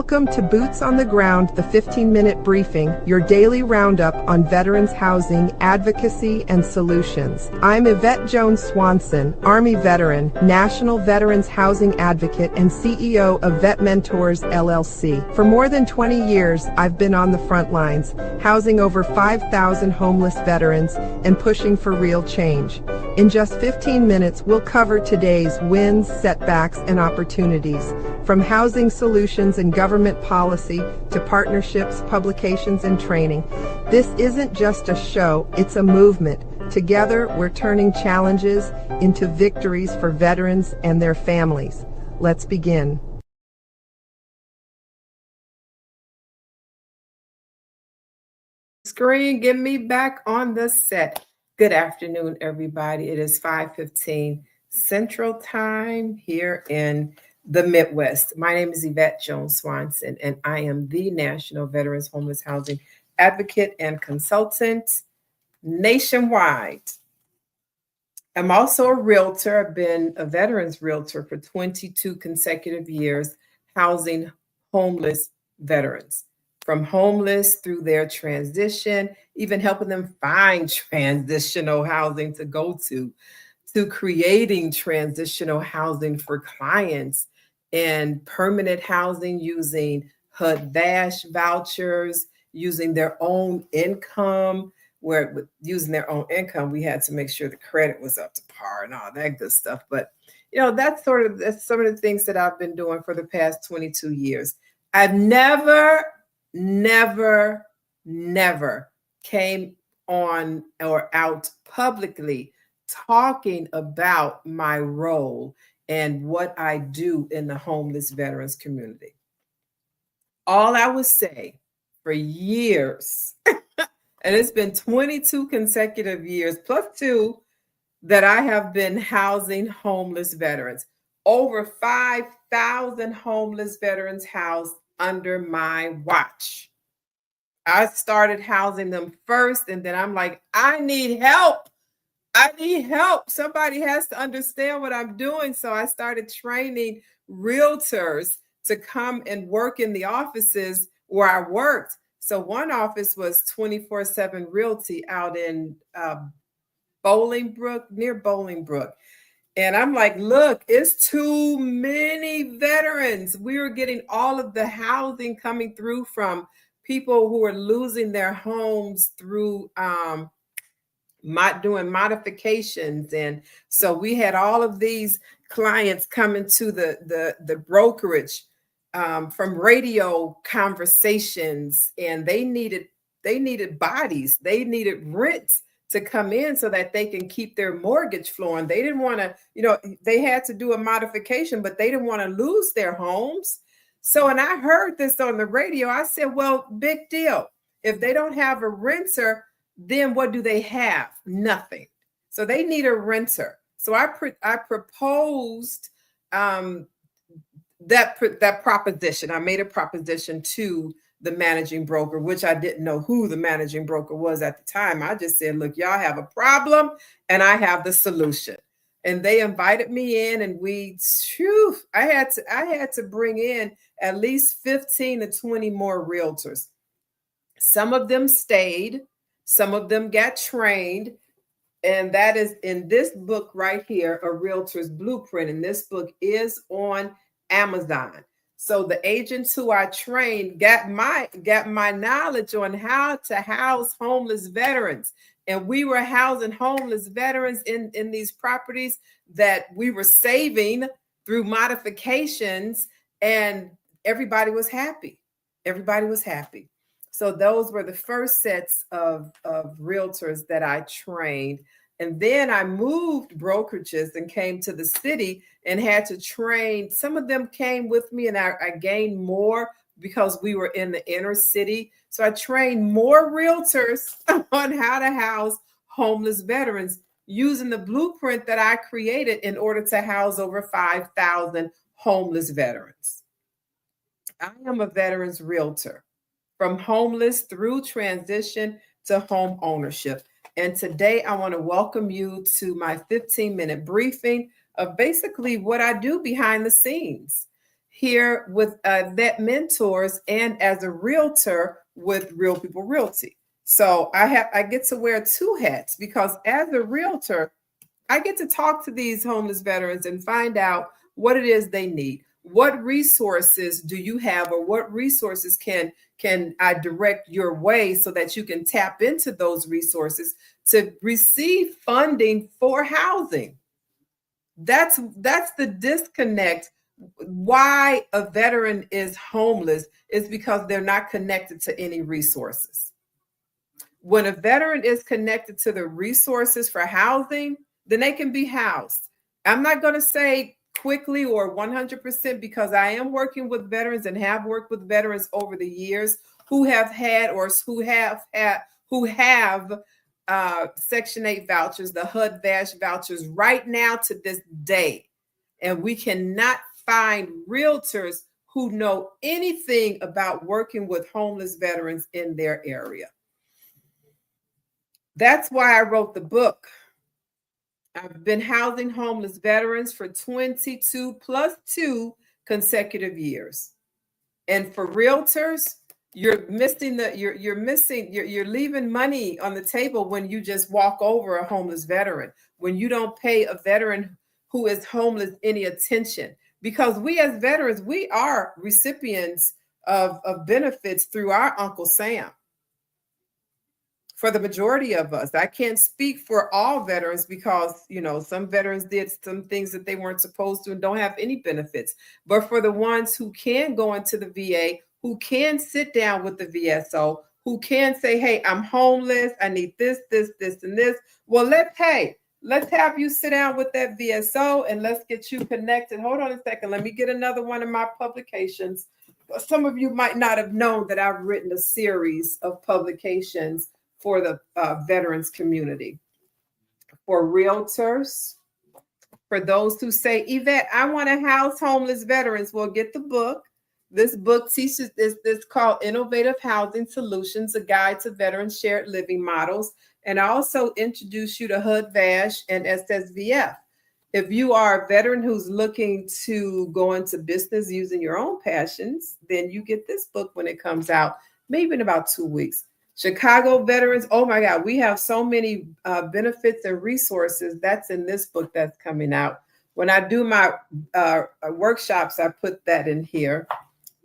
Welcome to Boots on the Ground, the 15-minute briefing, your daily roundup on veterans housing, advocacy, and solutions. I'm Yvette Jones Swanson, Army veteran, National Veterans Housing Advocate, and CEO of Vet Mentors, LLC. For more than 20 years, I've been on the front lines, housing over 5,000 homeless veterans and pushing for real change. In just 15 minutes, we'll cover today's wins, setbacks, and opportunities, from housing solutions and government policy to partnerships, publications, and training. This isn't just a show, it's a movement. Together, we're turning challenges into victories for veterans and their families. Let's begin. Screen, get me back on the set. Good afternoon, everybody. It is 5:15 Central Time here in the Midwest. My name is Yvette Jones Swanson, and I am the National Veterans Homeless Housing Advocate and Consultant nationwide. I'm also a realtor. I've been a veterans realtor for 22 consecutive years, housing homeless veterans, from homeless through their transition, even helping them find transitional housing to go to creating transitional housing for clients and permanent housing using HUD-VASH vouchers, using their own income. Where using their own income, we had to make sure the credit was up to par and all that good stuff. But that's some of the things that I've been doing for the past 22 years. I've never came on or out publicly talking about my role and what I do in the homeless veterans community. All I would say for years, and it's been 22 consecutive years, plus 2, that I have been housing homeless veterans. Over 5,000 homeless veterans housed under my watch. I started housing them first, and then I'm like, I need help. Somebody has to understand what I'm doing. So I started training realtors to come and work in the offices where I worked. So one office was 24/7 Realty out in near Bolingbrook. And I'm like, look, it's too many veterans. We were getting all of the housing coming through from people who are losing their homes through doing modifications. And so we had all of these clients coming to the brokerage from radio conversations, and they needed bodies, they needed rent to come in so that they can keep their mortgage flowing. They didn't want to, they had to do a modification, but they didn't want to lose their homes. So, and I heard this on the radio. I said, well, big deal. If they don't have a renter, then what do they have? Nothing. So they need a renter. So I proposed that proposition. I made a proposition to the managing broker, which I didn't know who the managing broker was at the time. I just said, look, y'all have a problem and I have the solution. And they invited me in, and I had to bring in at least 15 to 20 more realtors. Some of them stayed, some of them got trained. And that is in this book right here, A Realtor's Blueprint. And this book is on Amazon. So the agents who I trained got my knowledge on how to house homeless veterans. And we were housing homeless veterans in these properties that we were saving through modifications, and everybody was happy. Everybody was happy. So those were the first sets of realtors that I trained. And then I moved brokerages and came to the city and had to train. Some of them came with me, and I gained more because we were in the inner city. So I trained more realtors on how to house homeless veterans using the blueprint that I created in order to house over 5,000 homeless veterans. I am a veterans realtor, from homeless through transition to home ownership. And today I want to welcome you to my 15-minute briefing of basically what I do behind the scenes. here with Vet Mentors and as a realtor with Real People Realty. So I get to wear two hats, because as a realtor, I get to talk to these homeless veterans and find out what it is they need. What resources do you have, or what resources can I direct your way so that you can tap into those resources to receive funding for housing? That's the disconnect. Why a veteran is homeless is because they're not connected to any resources. When a veteran is connected to the resources for housing, then they can be housed. I'm not going to say quickly or 100%, because I am working with veterans and have worked with veterans over the years who have had or who have Section 8 vouchers, the HUD-VASH vouchers right now to this day. And we cannot find realtors who know anything about working with homeless veterans in their area. That's why I wrote the book. I've been housing homeless veterans for 22 plus 2 consecutive years. And for realtors, you're leaving money on the table when you just walk over a homeless veteran, when you don't pay a veteran who is homeless any attention. Because we as veterans, we are recipients of benefits through our Uncle Sam. For the majority of us, I can't speak for all veterans, because, some veterans did some things that they weren't supposed to and don't have any benefits. But for the ones who can go into the VA, who can sit down with the VSO, who can say, hey, I'm homeless, I need this, this, this, and this. Well, let's have you sit down with that VSO and let's get you connected. Hold on a second. Let me get another one of my publications. Some of you might not have known that I've written a series of publications for the veterans community, for realtors, for those who say, Yvette, I want to house homeless veterans. Well, get the book. This book teaches this called Innovative Housing Solutions, a guide to veteran shared living models. And I also introduce you to HUD-VASH and SSVF. If you are a veteran who's looking to go into business using your own passions, then you get this book when it comes out, maybe in about 2 weeks. Chicago veterans, oh my God, we have so many benefits and resources. That's in this book that's coming out. When I do my workshops, I put that in here.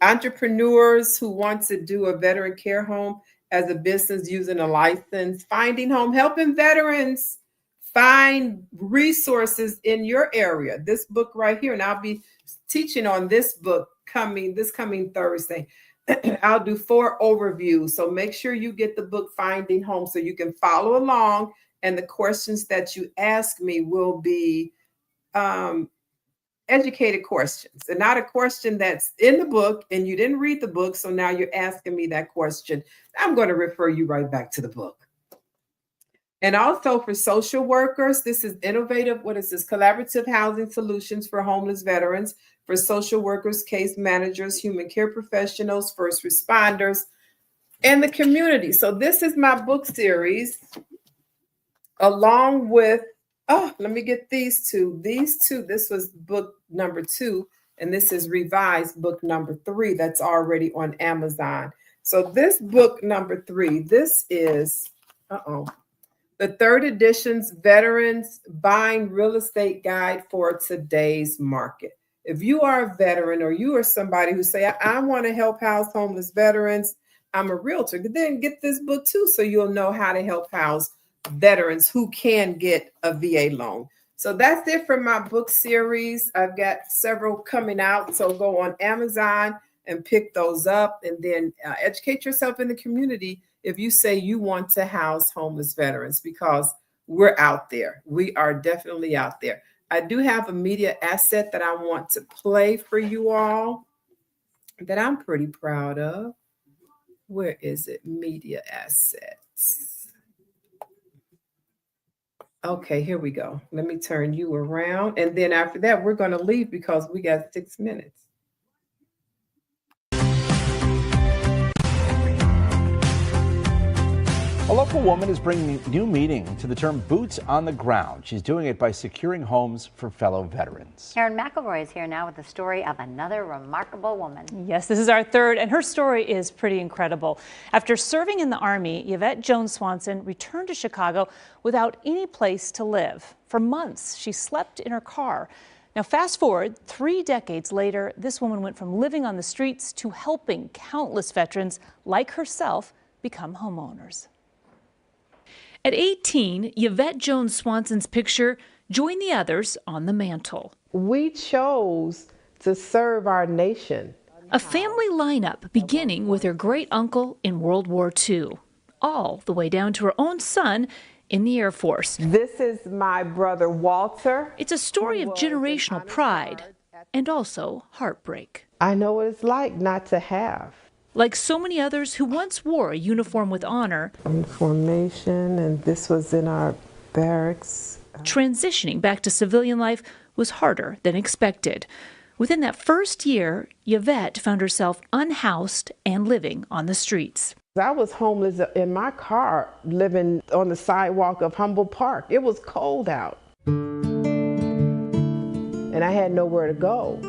Entrepreneurs who want to do a veteran care home as a business using a license, finding home, helping veterans find resources in your area. This book right here, and I'll be teaching on this book this coming Thursday. I'll do 4 overviews. So make sure you get the book Finding Home so you can follow along. And the questions that you ask me will be educated questions, and not a question that's in the book and you didn't read the book. So now you're asking me that question. I'm going to refer you right back to the book. And also for social workers, this is collaborative housing solutions for homeless veterans. For social workers, case managers, human care professionals, first responders, and the community. So this is my book series, along with, let me get these two. This was book number 2, and this is revised book number 3 that's already on Amazon. So this book number 3, this is, the 3rd edition's Veterans Buying Real Estate Guide for Today's Market. If you are a veteran, or you are somebody who say, I want to help house homeless veterans, I'm a realtor, then get this book too, so you'll know how to help house veterans who can get a VA loan. So that's it for my book series. I've got several coming out, so go on Amazon and pick those up, and then educate yourself in the community if you say you want to house homeless veterans, because we're out there. We are definitely out there. I do have a media asset that I want to play for you all that I'm pretty proud of. Where is it? Media assets. Okay, here we go. Let me turn you around. And then after that, we're going to leave because we got 6 minutes. Hello, local woman is bringing new meaning to the term boots on the ground. She's doing it by securing homes for fellow veterans. Erin McElroy is here now with the story of another remarkable woman. Yes, this is our third, and her story is pretty incredible. After serving in the Army, Yvette Jones Swanson returned to Chicago without any place to live. For months, she slept in her car. Now, fast forward 3 decades later, this woman went from living on the streets to helping countless veterans like herself become homeowners. At 18, Yvette Jones Swanson's picture joined the others on the mantle. We chose to serve our nation. A family lineup beginning with her great uncle in World War II, all the way down to her own son in the Air Force. This is my brother Walter. It's a story of generational pride and also heartbreak. I know what it's like not to have. Like so many others who once wore a uniform with honor, Information, and this was in our barracks. transitioning back to civilian life was harder than expected. Within that first year, Yvette found herself unhoused and living on the streets. I was homeless in my car, living on the sidewalk of Humboldt Park. It was cold out. And I had nowhere to go.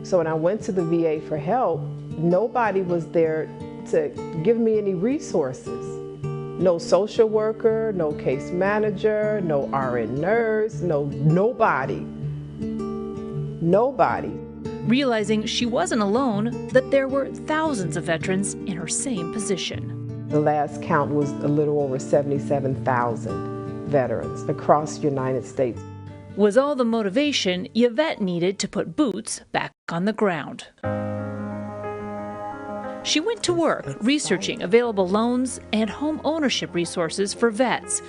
So when I went to the VA for help, nobody was there to give me any resources. No social worker, no case manager, no RN nurse, nobody. Nobody. Realizing she wasn't alone, that there were thousands of veterans in her same position. The last count was a little over 77,000 veterans across the United States. Was all the motivation Yvette needed to put boots back on the ground. She went to work researching available loans and home ownership resources for vets.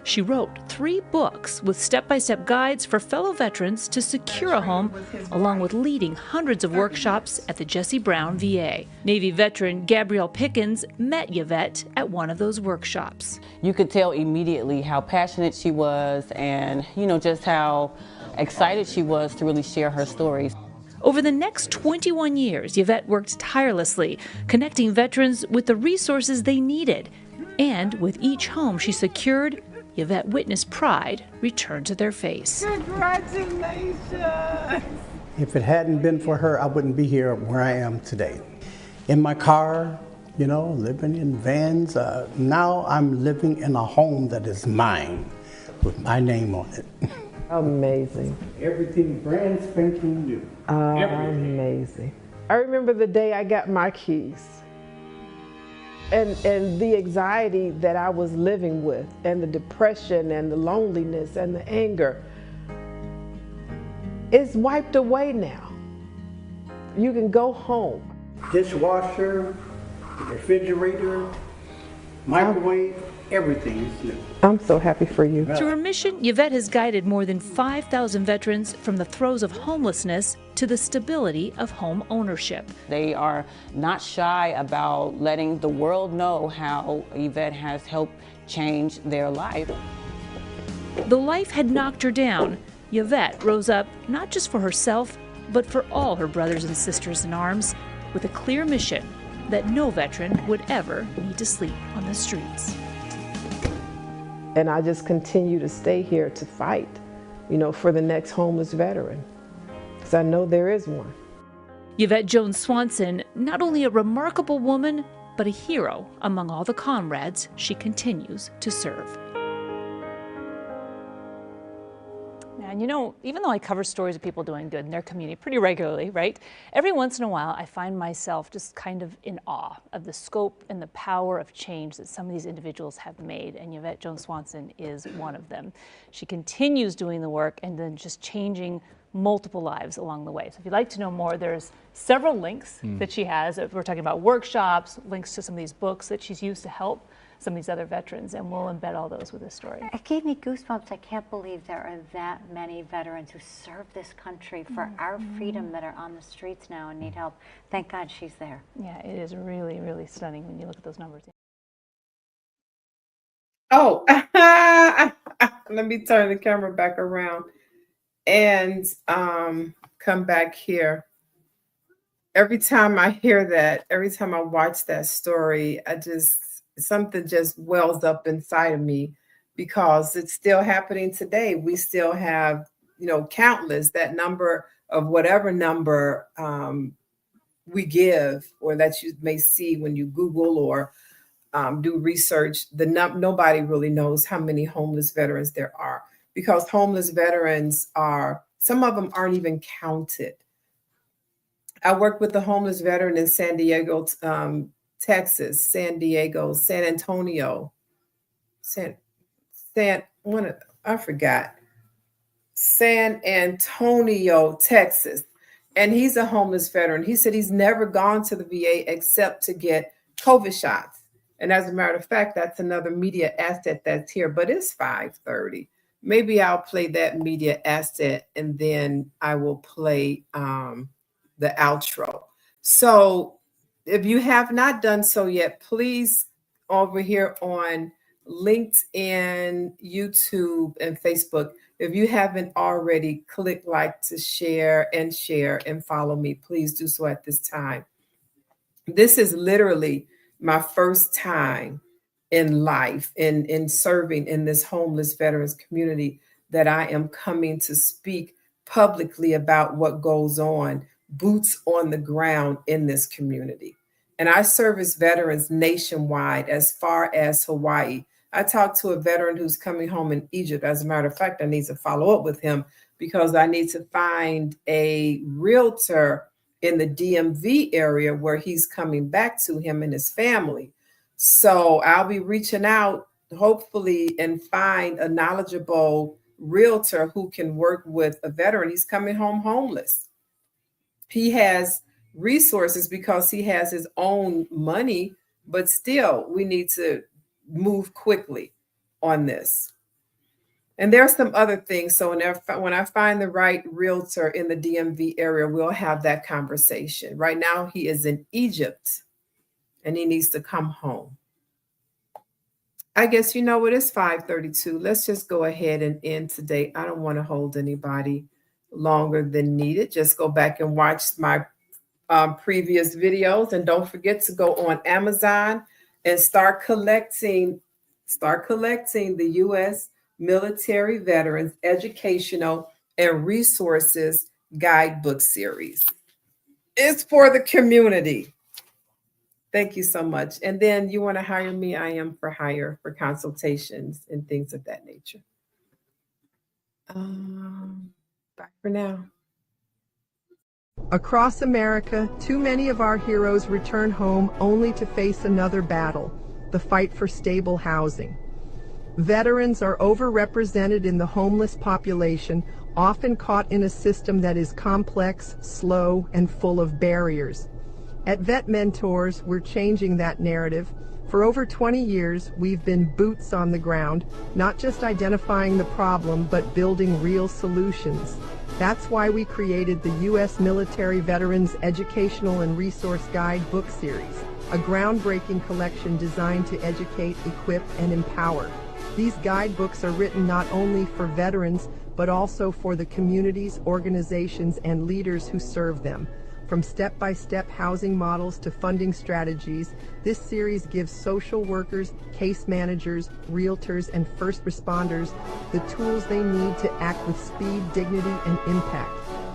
She wrote 3 books with step-by-step guides for fellow veterans to secure a home, along with leading hundreds of workshops at the Jesse Brown VA. Navy veteran Gabrielle Pickens met Yvette at one of those workshops. You could tell immediately how passionate she was and, just how excited she was to really share her stories. Over the next 21 years, Yvette worked tirelessly, connecting veterans with the resources they needed. And with each home she secured, Yvette witnessed pride return to their face. Congratulations! If it hadn't been for her, I wouldn't be here where I am today. In my car, living in vans. Now I'm living in a home that is mine with my name on it. Amazing. Everything brand spanking new. Amazing. I remember the day I got my keys. And the anxiety that I was living with, and the depression and the loneliness and the anger, is wiped away now. You can go home. Dishwasher, refrigerator, microwave, everything is new. I'm so happy for you. Through her mission, Yvette has guided more than 5,000 veterans from the throes of homelessness to the stability of home ownership. They are not shy about letting the world know how Yvette has helped change their life. Though life had knocked her down, Yvette rose up not just for herself, but for all her brothers and sisters in arms, with a clear mission that no veteran would ever need to sleep on the streets. And I just continue to stay here to fight, for the next homeless veteran, because I know there is one. Yvette Jones Swanson, not only a remarkable woman, but a hero among all the comrades she continues to serve. And even though I cover stories of people doing good in their community pretty regularly, right? Every once in a while, I find myself just kind of in awe of the scope and the power of change that some of these individuals have made, and Yvette Jones Swanson is one of them. She continues doing the work and then just changing multiple lives along the way. So if you'd like to know more, there's several links that she has. We're talking about workshops, links to some of these books that she's used to help some of these other veterans, and we'll embed all those with this story. It gave me goosebumps. I can't believe there are that many veterans who serve this country for our freedom that are on the streets now and need help. Thank God she's there. Yeah, it is really, really stunning when you look at those numbers. Oh, let me turn the camera back around and come back here. Every time I hear that, every time I watch that story, something just wells up inside of me because it's still happening today. We still have, countless, that number of whatever number we give, or that you may see when you Google or do research. Nobody really knows how many homeless veterans there are, because homeless veterans some of them aren't even counted. I worked with a homeless veteran in San Diego, Texas, San Diego, San Antonio, I forgot. San Antonio, Texas. And he's a homeless veteran. He said he's never gone to the VA except to get COVID shots. And as a matter of fact, that's another media asset that's here, but it's 5:30. Maybe I'll play that media asset and then I will play the outro. So if you have not done so yet, please, over here on LinkedIn, YouTube, and Facebook, if you haven't already, click like to share and follow me. Please do so at this time. This is literally my first time in life in serving in this homeless veterans community that I am coming to speak publicly about what goes on, boots on the ground in this community. And I service veterans nationwide, as far as Hawaii. I talked to a veteran who's coming home in Egypt. As a matter of fact, I need to follow up with him because I need to find a realtor in the DMV area where he's coming back to, him and his family. So I'll be reaching out, hopefully, and find a knowledgeable realtor who can work with a veteran. He's coming home homeless. He has resources because he has his own money, but still we need to move quickly on this. And there are some other things. So when I find the right realtor in the DMV area, we'll have that conversation. Right now, he is in Egypt and he needs to come home. I guess you know what, it's 5:32. Let's just go ahead and end today. I don't want to hold anybody longer than needed. Just go back and watch my previous videos. And don't forget to go on Amazon and start collecting the U.S. Military Veterans Educational and Resources Guidebook series. It's for the community. Thank you so much. And then you want to hire me, I am for hire for consultations and things of that nature. Bye for now. Across America, too many of our heroes return home only to face another battle, the fight for stable housing. Veterans are overrepresented in the homeless population, often caught in a system that is complex, slow, and full of barriers. At Vet Mentors, we're changing that narrative. For over 20 years, we've been boots on the ground, not just identifying the problem, but building real solutions. That's why we created the U.S. Military Veterans Educational and Resource Guide book series, a groundbreaking collection designed to educate, equip, and empower. These guidebooks are written not only for veterans, but also for the communities, organizations, and leaders who serve them. From step-by-step housing models to funding strategies, this series gives social workers, case managers, realtors, and first responders the tools they need to act with speed, dignity, and impact.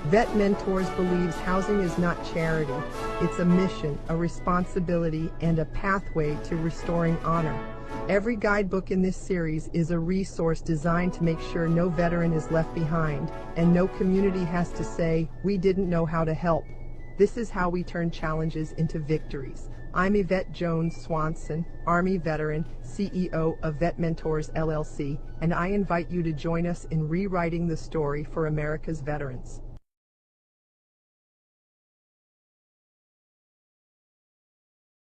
Vet Mentors believes housing is not charity. It's a mission, a responsibility, and a pathway to restoring honor. Every guidebook in this series is a resource designed to make sure no veteran is left behind, and no community has to say, "We didn't know how to help." This is how we turn challenges into victories. I'm Yvette Jones Swanson, Army veteran, CEO of Vet Mentors LLC, and I invite you to join us in rewriting the story for America's veterans.